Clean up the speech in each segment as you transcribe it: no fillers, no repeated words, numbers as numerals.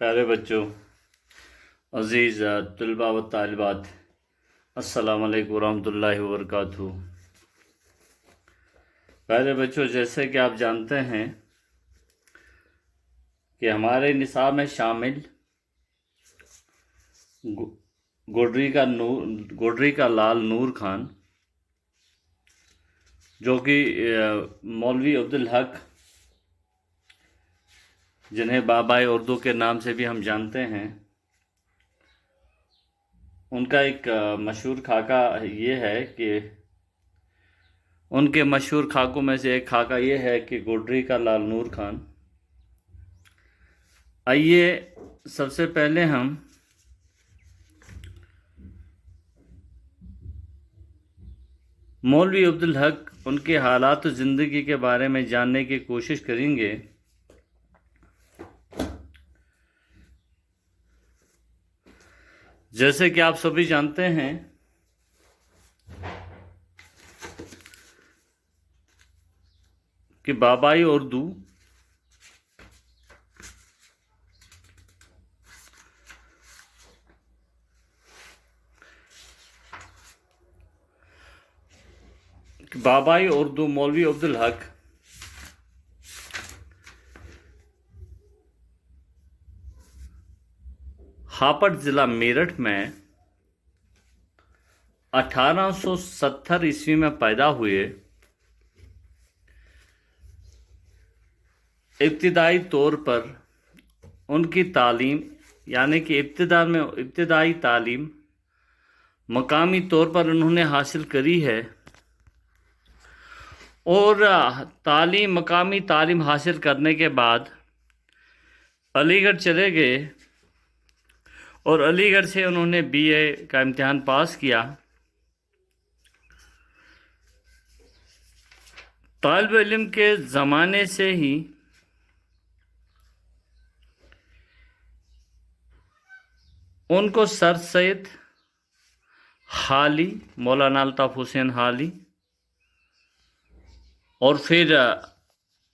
پیارے بچوں، عزیز طلباء و طالبات، السلام علیکم ورحمۃ اللہ وبرکاتہ۔ پیارے بچوں، جیسے کہ آپ جانتے ہیں کہ ہمارے نصاب میں شامل گوڈری کا لال نور خان، جو کہ مولوی عبدالحق، جنہیں بابائے اردو کے نام سے بھی ہم جانتے ہیں، ان کا ایک مشہور خاکہ یہ ہے کہ ان کے مشہور خاکوں میں سے ایک خاکہ یہ ہے کہ گوڈری کا لال نور خان۔ آئیے سب سے پہلے ہم مولوی عبدالحق، ان کے حالات زندگی کے بارے میں جاننے کی کوشش کریں گے۔ جیسے کہ آپ سبھی جانتے ہیں کہ بابائی اردو مولوی عبدالحق ہاپڑ ضلع میرٹھ میں 1870 عیسوی میں پیدا ہوئے۔ ابتدائی طور پر ان کی تعلیم یعنی کہ ابتدائی تعلیم مقامی طور پر انہوں نے حاصل کری ہے، اور مقامی تعلیم حاصل کرنے کے بعد علی گڑھ چلے گئے، اور علی گڑھ سے انہوں نے بی اے کا امتحان پاس کیا۔ طالب علم کے زمانے سے ہی ان کو سر سید حالی، مولانا الطاف حسین حالی، اور پھر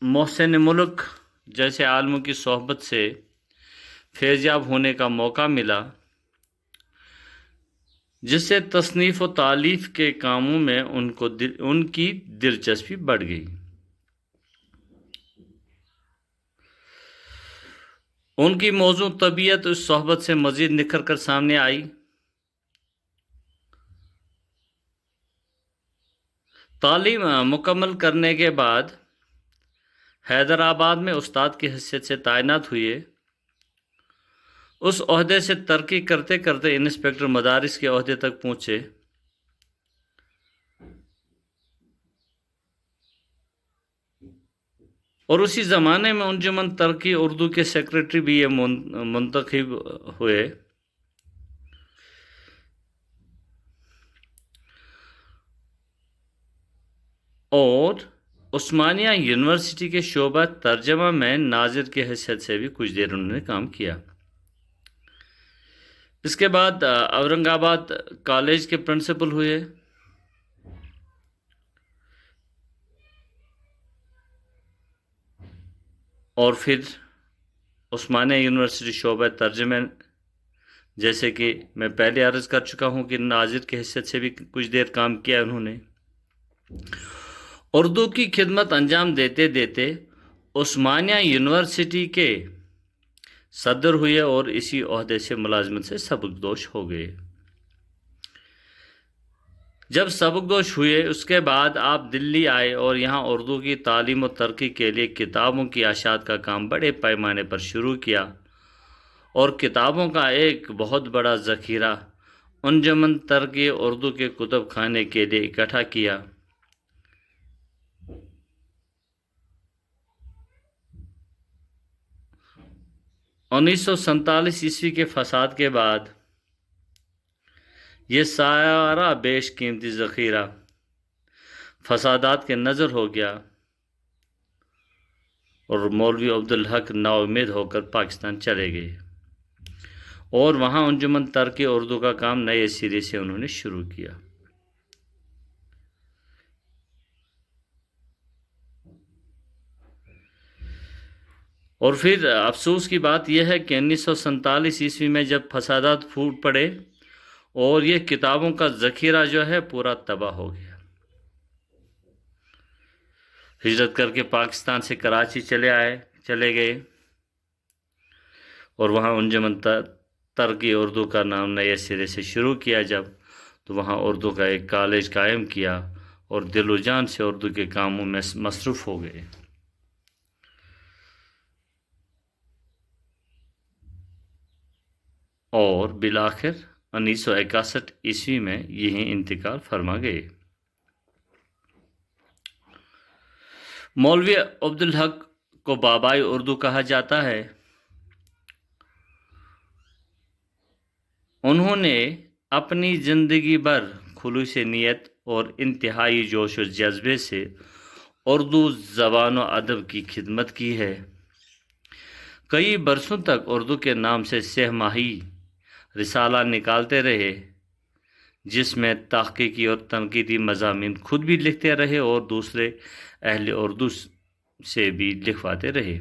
محسن ملک جیسے عالموں کی صحبت سے فیضیاب ہونے کا موقع ملا، جس سے تصنیف و تالیف کے کاموں میں ان کی دلچسپی بڑھ گئی۔ ان کی موضوع طبیعت اس صحبت سے مزید نکھر کر سامنے آئی۔ تعلیم مکمل کرنے کے بعد حیدرآباد میں استاد کی حیثیت سے تعینات ہوئے۔ اس عہدے سے ترقی کرتے کرتے انسپکٹر مدارس کے عہدے تک پہنچے۔ اور اسی زمانے میں انجمن ترقی اردو کے سیکریٹری بھی یہ منتخب ہوئے۔ اور عثمانیہ یونیورسٹی کے شعبہ ترجمہ میں ناظر کی حیثیت سے بھی کچھ دیر انہوں نے کام کیا۔ اس کے بعد اورنگ آباد کالج کے پرنسپل ہوئے، اور پھر عثمانیہ یونیورسٹی شعبہ ترجمہ، جیسے کہ میں پہلے عرض کر چکا ہوں کہ ناظر کی حیثیت سے بھی کچھ دیر کام کیا انہوں نے۔ اردو کی خدمت انجام دیتے دیتے عثمانیہ یونیورسٹی کے صدر ہوئے، اور اسی عہدے سے ملازمت سے سبکدوش ہو گئے۔ جب سبکدوش ہوئے اس کے بعد آپ دلی آئے، اور یہاں اردو کی تعلیم و ترقی کے لیے کتابوں کی اشاعت کا کام بڑے پیمانے پر شروع کیا، اور کتابوں کا ایک بہت بڑا ذخیرہ انجمن ترقی اردو کے کتب خانے کے لیے اکٹھا کیا۔ 1947 عیسوی کے فساد کے بعد یہ سارا بیش قیمتی ذخیرہ فسادات کے نظر ہو گیا، اور مولوی عبدالحق نا امید ہو کر پاکستان چلے گئے، اور وہاں انجمن ترقی اردو کا کام نئے سرے سے انہوں نے شروع کیا۔ اور پھر افسوس کی بات یہ ہے کہ 1947 میں جب فسادات پھوٹ پڑے اور یہ کتابوں کا ذخیرہ جو ہے پورا تباہ ہو گیا، ہجرت کر کے پاکستان سے کراچی چلے گئے اور وہاں انجمن ترقی اردو کا نام نئے سرے سے شروع کیا جب، تو وہاں اردو کا ایک کالج قائم کیا اور دل و جان سے اردو کے کاموں میں مصروف ہو گئے۔ اور بالآخر 1961 میں یہیں انتقال فرما گئے۔ مولوی عبدالحق کو بابائے اردو کہا جاتا ہے۔ انہوں نے اپنی زندگی بھر خلوص نیت اور انتہائی جوش و جذبے سے اردو زبان و ادب کی خدمت کی ہے۔ کئی برسوں تک اردو کے نام سے سہ ماہی رسالہ نکالتے رہے، جس میں تحقیقی اور تنقیدی مضامین خود بھی لکھتے رہے اور دوسرے اہل اردو سے بھی لکھواتے رہے۔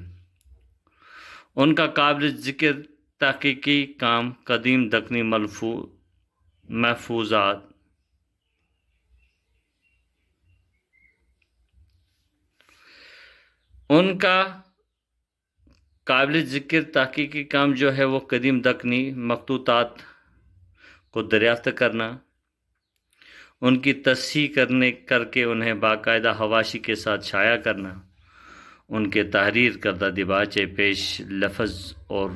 ان کا قابل ذکر تحقیقی کام قدیم دکنی محفوظات، ان کا قابل ذکر تحقیقی کام جو ہے وہ قدیم دکنی مخطوطات کو دریافت کرنا، ان کی تصحیح کر کے انہیں باقاعدہ حواشی کے ساتھ شائع کرنا، ان کے تحریر کردہ دیباچے، پیش لفظ اور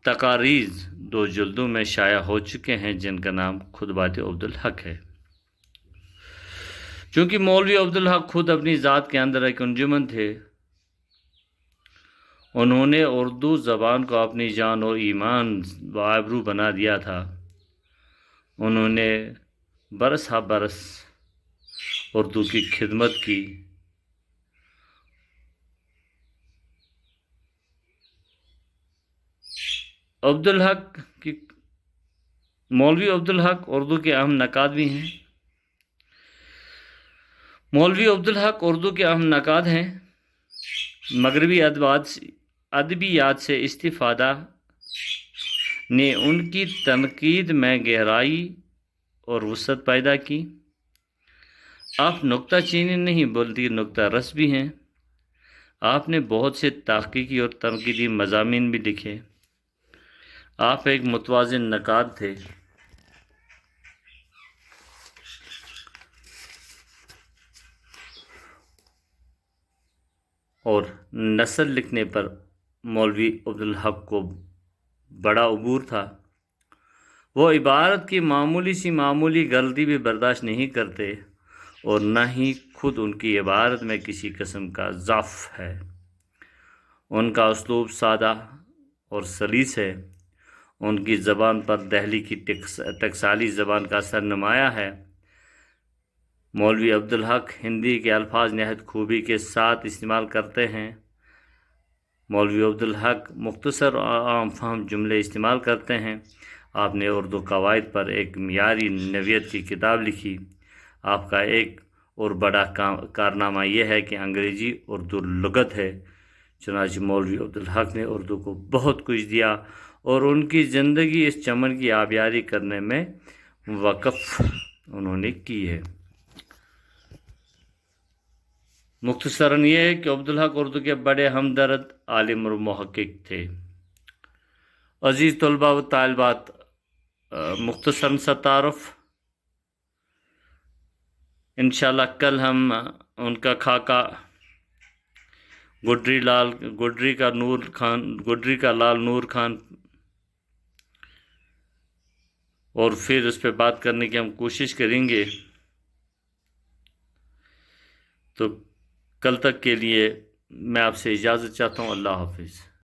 تقاریض 2 جلدوں میں شائع ہو چکے ہیں، جن کا نام خطبات عبدالحق ہے۔ چونکہ مولوی عبدالحق خود اپنی ذات کے اندر ایک انجمن تھے، انہوں نے اردو زبان کو اپنی جان و ایمان و آبرو بنا دیا تھا۔ انہوں نے برس ہا برس اردو کی خدمت کی۔ مولوی عبدالحق اردو کے اہم نقاد بھی ہیں۔ مولوی عبدالحق اردو کے اہم نقاد ہیں۔ مغربی ادبیات سے استفادہ نے ان کی تنقید میں گہرائی اور وسعت پیدا کی۔ آپ نکتہ چینی نہیں بلکہ نکتہ رس بھی ہیں۔ آپ نے بہت سے تحقیقی اور تنقیدی مضامین بھی لکھے۔ آپ ایک متوازن نقاد تھے۔ اور نثر لکھنے پر مولوی عبدالحق کو بڑا عبور تھا۔ وہ عبارت کی معمولی غلطی بھی برداشت نہیں کرتے اور نہ ہی خود ان کی عبارت میں کسی قسم کا ضعف ہے۔ ان کا اسلوب سادہ اور سلیس ہے۔ ان کی زبان پر دہلی کی ٹکسالی زبان کا اثر نمایاں ہے۔ مولوی عبدالحق ہندی کے الفاظ نہایت خوبی کے ساتھ استعمال کرتے ہیں۔ مولوی عبدالحق مختصر اور عام فہم جملے استعمال کرتے ہیں۔ آپ نے اردو قواعد پر ایک معیاری نوعیت کی کتاب لکھی۔ آپ کا ایک اور بڑا کارنامہ یہ ہے کہ انگریزی اردو لغت ہے۔ چنانچہ مولوی عبدالحق نے اردو کو بہت کچھ دیا اور ان کی زندگی اس چمن کی آبیاری کرنے میں وقف انہوں نے کی ہے۔ مختصراً یہ ہے کہ عبدالحق اردو کے بڑے ہمدرد عالم اور محقق تھے۔ عزیز طلباء و طالبات، مختصراً سا تعارف، انشاءاللہ کل ہم ان کا خاکہ گڈری کا لال نور خان اور پھر اس پہ بات کرنے کی ہم کوشش کریں گے۔ تو کل تک کے لیے میں آپ سے اجازت چاہتا ہوں۔ اللہ حافظ۔